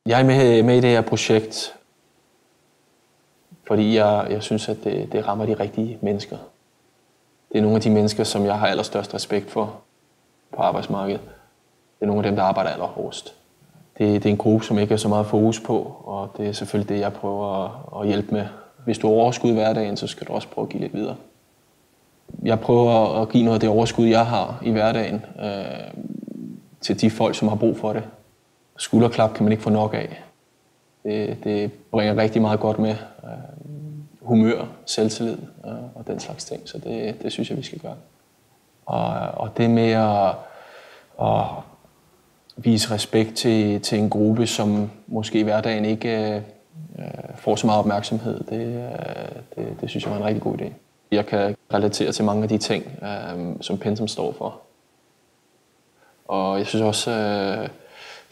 Jeg er med i det her projekt, fordi jeg synes, at det rammer de rigtige mennesker. Det er nogle af de mennesker, som jeg har allerstørst respekt for på arbejdsmarkedet. Det er nogle af dem, der arbejder allerhårdest. Det er en gruppe, som ikke er så meget fokus på, og det er selvfølgelig det, jeg prøver at hjælpe med. Hvis du har overskud i hverdagen, så skal du også prøve at give lidt videre. Jeg prøver at give noget af det overskud, jeg har i hverdagen, til de folk, som har brug for det. Skulderklap kan man ikke få nok af. Det bringer rigtig meget godt med. Humør, selvtillid og den slags ting. Så det synes jeg, vi skal gøre. Og det med at vise respekt til en gruppe, som måske i hverdagen ikke får så meget opmærksomhed, det synes jeg var en rigtig god idé. Jeg kan relatere til mange af de ting, som Pensum står for. Og jeg synes også,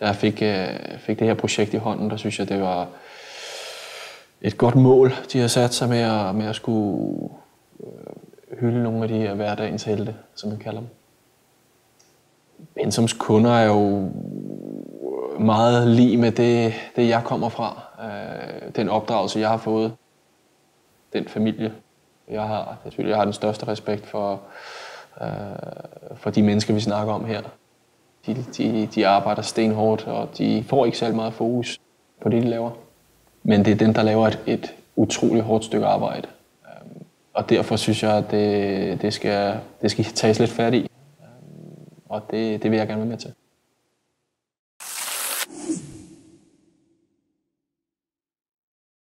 da jeg fik det her projekt i hånden, der synes jeg, det var et godt mål, de har sat sig med at skulle hylde nogle af de her hverdagens helte, som man kalder dem. Pensums kunder er jo meget lig med det jeg kommer fra. Den opdragelse, jeg har fået. Den familie, jeg har. Jeg har den største respekt for de mennesker, vi snakker om her. De arbejder stenhårdt, og de får ikke særlig meget fokus på det, de laver. Men det er dem, der laver et utroligt hårdt stykke arbejde. Og derfor synes jeg, at det skal tages lidt fat i. Og det vil jeg gerne være med til.